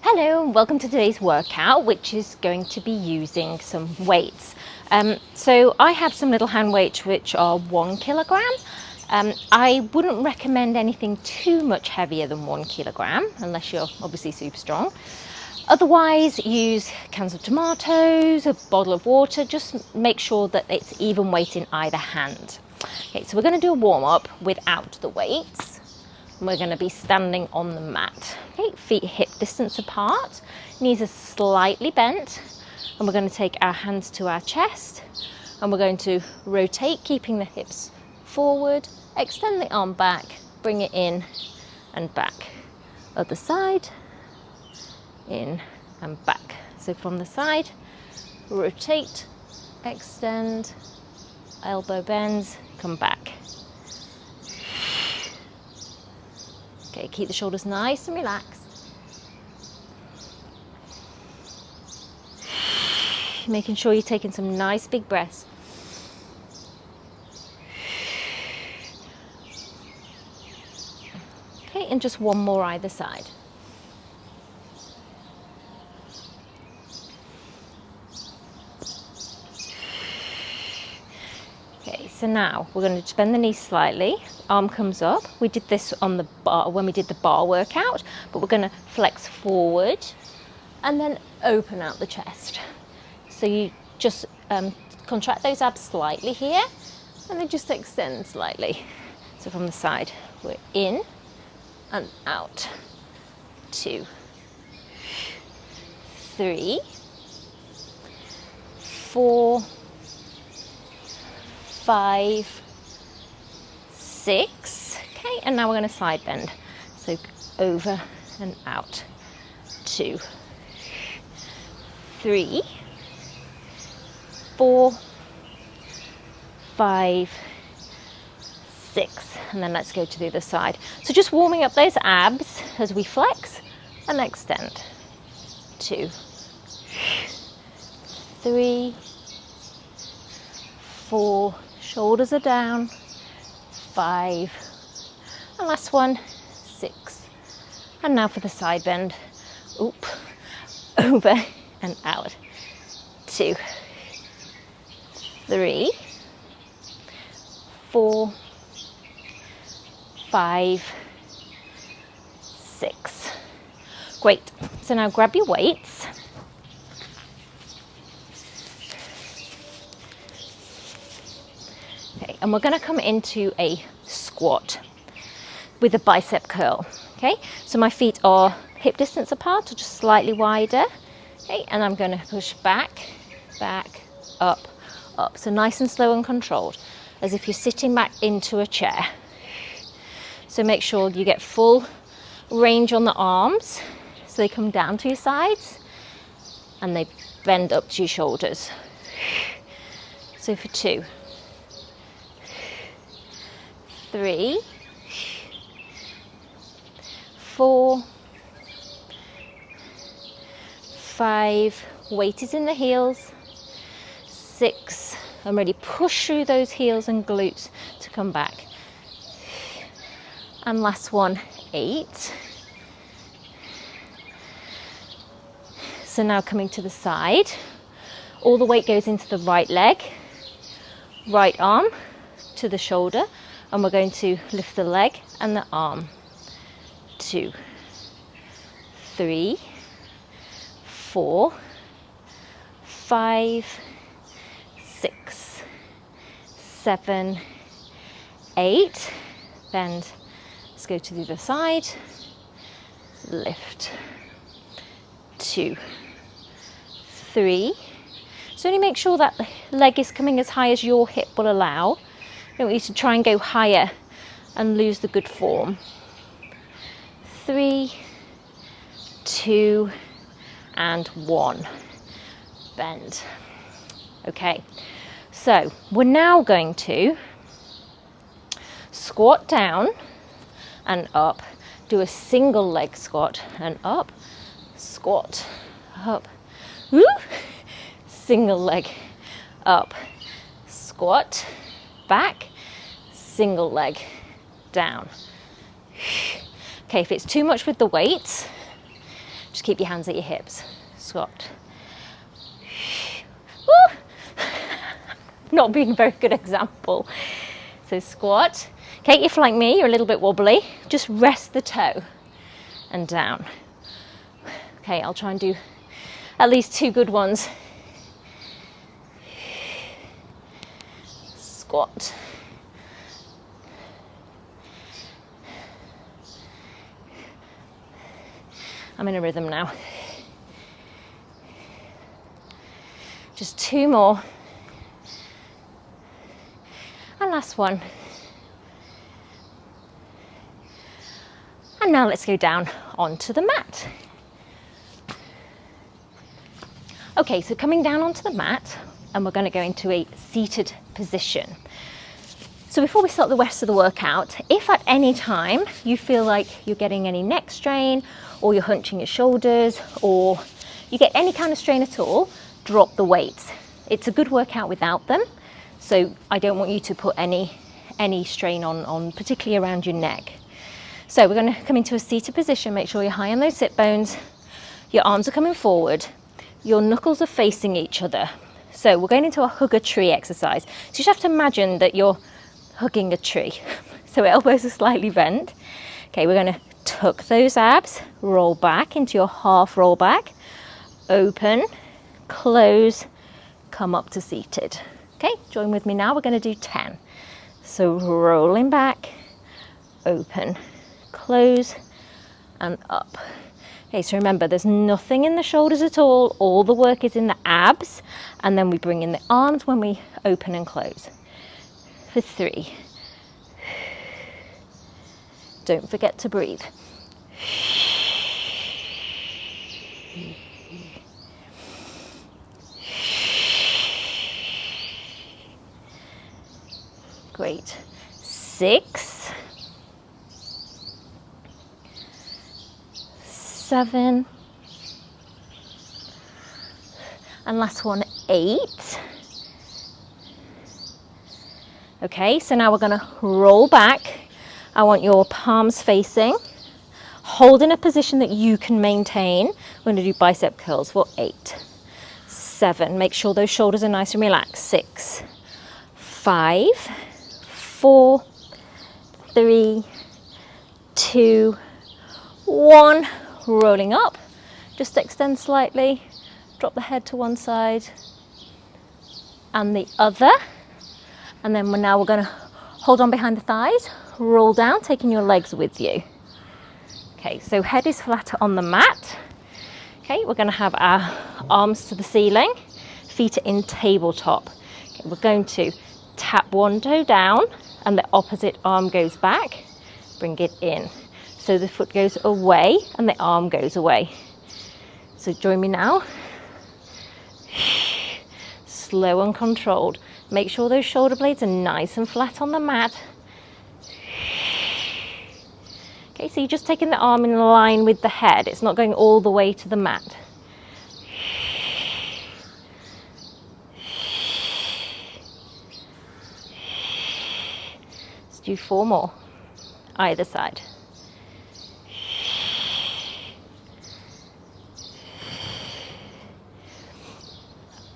Hello and welcome to today's workout, which is going to be using some weights. So I have some little hand weights which are 1 kilogram. I wouldn't recommend anything too much heavier than 1 kilogram unless you're obviously super strong. Otherwise, use cans of tomatoes, a bottle of water. Just make sure that it's even weight in either hand. Okay, so we're going to do a warm up without the weights. We're going to be standing on the mat. Okay, feet hip distance apart, knees are slightly bent, and we're going to take our hands to our chest and we're going to rotate, keeping the hips forward, extend the arm back, bring it in and back. Other side, in and back. So from the side, rotate, extend, elbow bends, come back. Okay, keep the shoulders nice and relaxed. Making sure you're taking some nice big breaths. Okay, and just one more either side. Okay, so now we're going to bend the knees slightly, arm comes up. We did this on the bar when we did the bar workout, but we're going to flex forward and then open out the chest. So you just contract those abs slightly here and then just extend slightly. So from the side, we're in and out. 2, 3, 4, 5, 6. Okay, and now we're going to side bend. So over and out. 2, 3, 4, 5, 6. And then let's go to the other side. So just warming up those abs as we flex and extend. 2, 3, 4, shoulders are down, 5, and last one, 6. And now for the side bend. Oop, over and out. 2, 3, 4, 5, 6. Great. So now grab your weights. Okay, and we're going to come into a squat with a bicep curl. Okay, so my feet are hip distance apart or just slightly wider. Okay, and I'm going to push back, back, up, up. So nice and slow and controlled, as if you're sitting back into a chair. So make sure you get full range on the arms, so they come down to your sides and they bend up to your shoulders. So for 2, 3, 4, 5, weight is in the heels, 6, and really push through those heels and glutes to come back. And last one, 8. So now coming to the side, all the weight goes into the right leg, right arm to the shoulder, and we're going to lift the leg and the arm. 2, 3, 4, 5, 6, 7, 8. Bend. Let's go to the other side. Lift. 2, 3. So only make sure that the leg is coming as high as your hip will allow. You don't want you to try and go higher and lose the good form. 3, 2, and 1. Bend. Okay, so we're now going to squat down and up, do a single leg squat and up, squat, up, woo, single leg, up, squat, back, single leg, down. Okay, if it's too much with the weights, just Keep your hands at your hips. Squat. Woo! Not being a very good example. So squat. Okay, if like me, you're a little bit wobbly, just rest the toe and down. Okay, I'll try and do at least 2 good ones. Squat. I'm in a rhythm now. Just 2 more. And last one. And now let's go down onto the mat. Okay, so coming down onto the mat, and we're going to go into a seated position. So before we start the rest of the workout, if at any time you feel like you're getting any neck strain, or you're hunching your shoulders, or you get any kind of strain at all, drop the weights. It's a good workout without them, so I don't want you to put any strain on, particularly around your neck. So we're going to come into a seated position. Make sure you're high on those sit bones. Your arms are coming forward. Your knuckles are facing each other. So we're going into a hug a tree exercise. So you just have to imagine that you're hugging a tree. So elbows are slightly bent. Okay, we're going to tuck those abs, roll back into your half roll back, open, close, come up to seated. Okay, join with me now. We're going to do 10. So rolling back, open, close, and up. Okay, so remember, there's nothing in the shoulders at all. All the work is in the abs, and then we bring in the arms when we open and close. For 3. Don't forget to breathe. Great. 6, 7, and last one, 8. Okay, so now we're going to roll back. I want your palms facing. Hold in a position that you can maintain. We're going to do bicep curls for 8, 7. Make sure those shoulders are nice and relaxed. 6, 5, 4, 3, 2, 1. Rolling up. Just extend slightly. Drop the head to one side and the other. And then we're going to hold on behind the thighs, roll down, taking your legs with you. Okay, so head is flat on the mat. Okay, we're going to have our arms to the ceiling, feet are in tabletop. Okay, we're going to tap one toe down and the opposite arm goes back, bring it in. So the foot goes away and the arm goes away. So join me now. Slow and controlled. Make sure those shoulder blades are nice and flat on the mat. Okay, so you're just taking the arm in line with the head. It's not going all the way to the mat. Let's do 4 more, either side.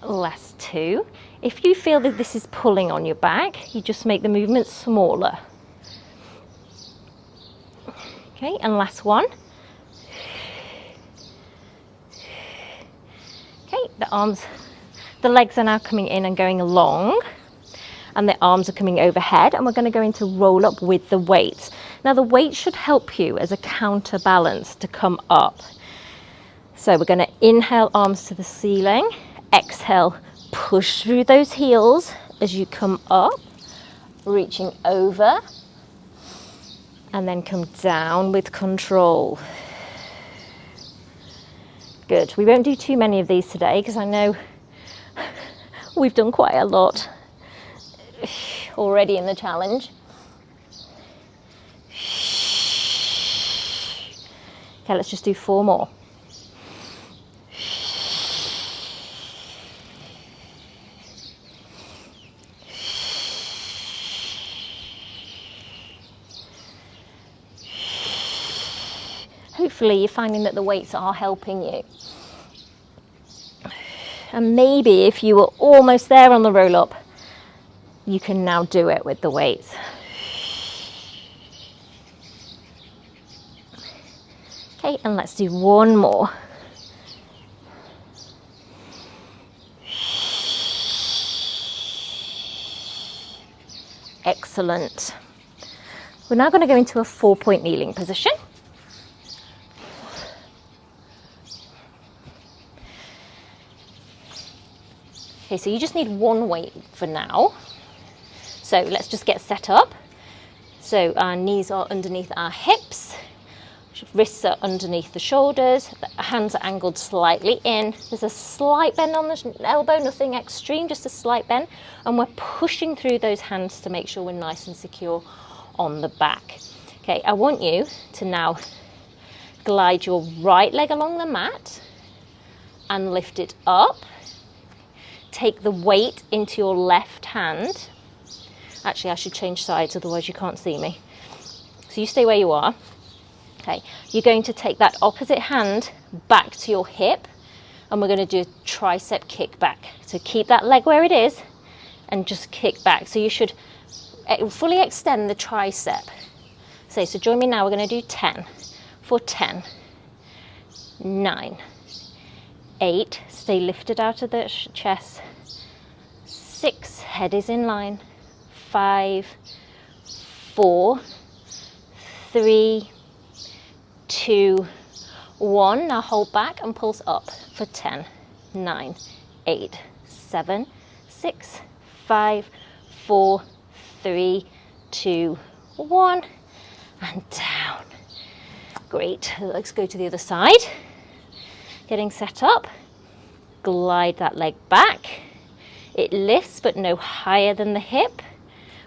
Last 2. If you feel that this is pulling on your back, you just make the movement smaller. Okay, and last one. Okay, the legs are now coming in and going along, and the arms are coming overhead, and we're going to go into roll up with the weights. Now the weight should help you as a counterbalance to come up. So we're going to inhale, arms to the ceiling, exhale, push through those heels as you come up, reaching over, and then come down with control. Good. We won't do too many of these today because I know we've done quite a lot already in the challenge. Okay, let's just do 4 more. hopefully you're finding that the weights are helping you. And maybe if you were almost there on the roll up, you can now do it with the weights. Okay, and let's do one more. Excellent. We're now going to go into a 4-point kneeling position. Okay, so you just need one weight for now. So let's just get set up. So our knees are underneath our hips, wrists are underneath the shoulders, the hands are angled slightly in. There's a slight bend on the elbow, nothing extreme, just a slight bend. And we're pushing through those hands to make sure we're nice and secure on the back. Okay, I want you to now glide your right leg along the mat and lift it up. Take the weight into your left hand. Actually, I should change sides, otherwise you can't see me. So you stay where you are. Okay, you're going to take that opposite hand back to your hip, and we're going to do a tricep kickback. So keep that leg where it is and just kick back. So you should fully extend the tricep. So join me now, we're going to do 10. For 10, 9, 8, stay lifted out of the chest. 6, head is in line. 5, 4, 3, 2, 1. Now hold back and pulse up for 10, 9, 8, 7, 6, 5, 4, 3, 2, 1, and down. Great. Let's go to the other side. Getting set up. Glide that leg back. It lifts but no higher than the hip.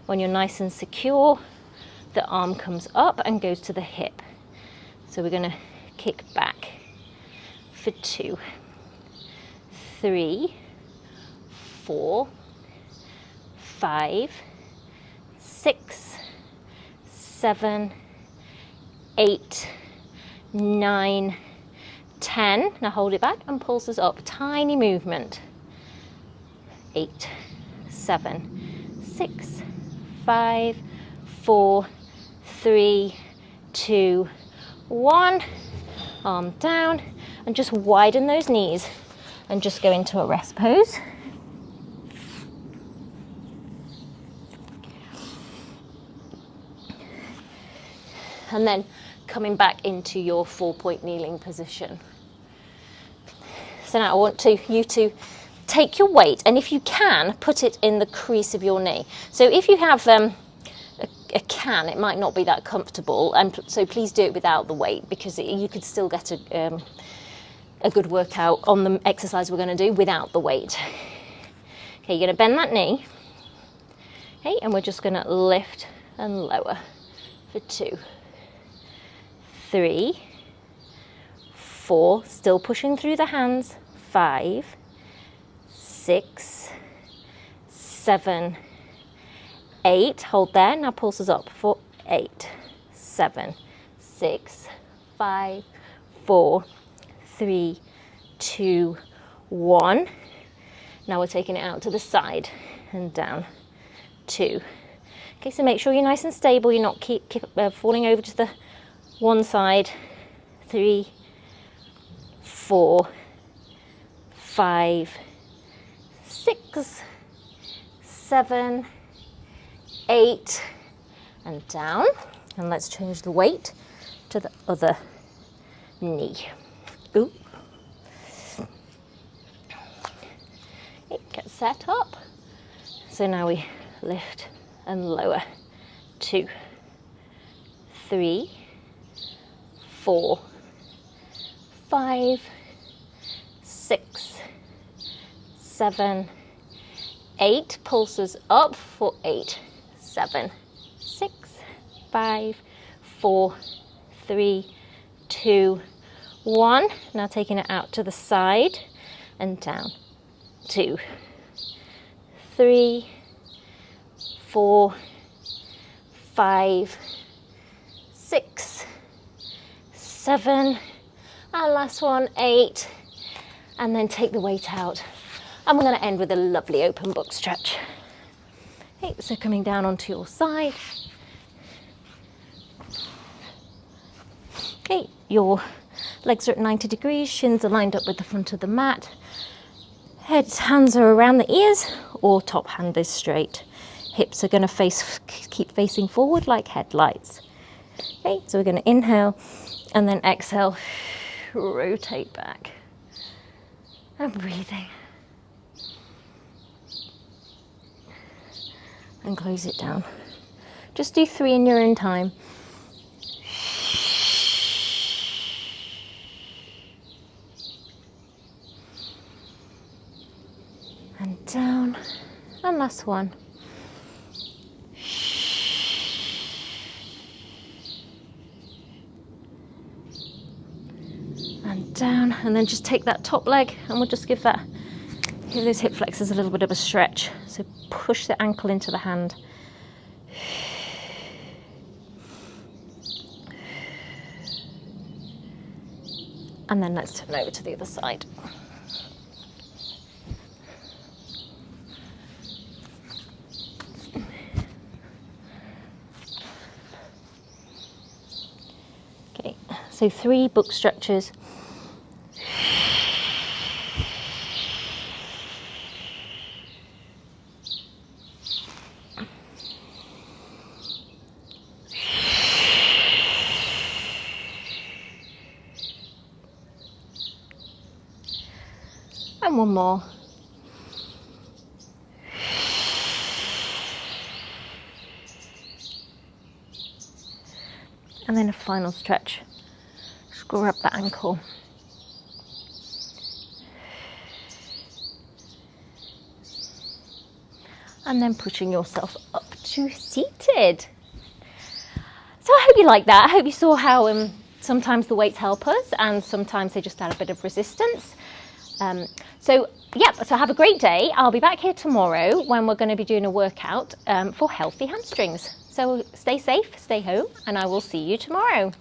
When you're nice and secure, the arm comes up and goes to the hip. So we're going to kick back for 2, 3, 4, 5, 6, 7, 8, 9, 10. Now hold it back and pulses up. Tiny movement. 8, 7, 6, 5, 4, 3, 2, 1. Arm down, and just widen those knees and just go into a rest pose. And then coming back into your 4-point kneeling position. So now I want you to take your weight, and if you can, put it in the crease of your knee. So if you have a can, it might not be that comfortable, and so please do it without the weight, because you could still get a good workout on the exercise we're going to do without the weight. Okay, you're going to bend that knee. Okay, and we're just going to lift and lower for 2, 3, 4, still pushing through the hands. 5, 6, 7, 8, hold there, now pulses up for 8, 7, 6, 5, 4, 3, 2, 1. Now we're taking it out to the side and down. 2. Okay, so make sure you're nice and stable, you're not keep falling over to the one side. 3, 4, 5, 6, 7, 8, and down. And let's change the weight to the other knee. Ooh. Okay, get set up. So now we lift and lower. 2, 3, 4, 5, 6, 7, 8. Pulses up for 8, 7, 6, 5, 4, 3, 2, 1. Now taking it out to the side and down. 2, 3, 4, 5, 6, 7, and last one, 8, and then take the weight out. And we're going to end with a lovely open book stretch. Okay, so coming down onto your side. Okay, your legs are at 90 degrees, shins are lined up with the front of the mat. Hands are around the ears, or top hand is straight. Hips are going to keep facing forward like headlights. Okay, so we're going to inhale and then exhale, rotate back. And breathing. And close it down. Just do 3 in your own time. And down. And last one. And down. And then just take that top leg and we'll just give those hip flexors a little bit of a stretch. So push the ankle into the hand. And then let's turn over to the other side. Okay, so 3 book stretches. And one more. And then a final stretch. Screw up the ankle. And then pushing yourself up to seated. So I hope you like that. I hope you saw how sometimes the weights help us and sometimes they just add a bit of resistance. So have a great day. I'll be back here tomorrow when we're going to be doing a workout for healthy hamstrings. So stay safe, stay home, and I will see you tomorrow.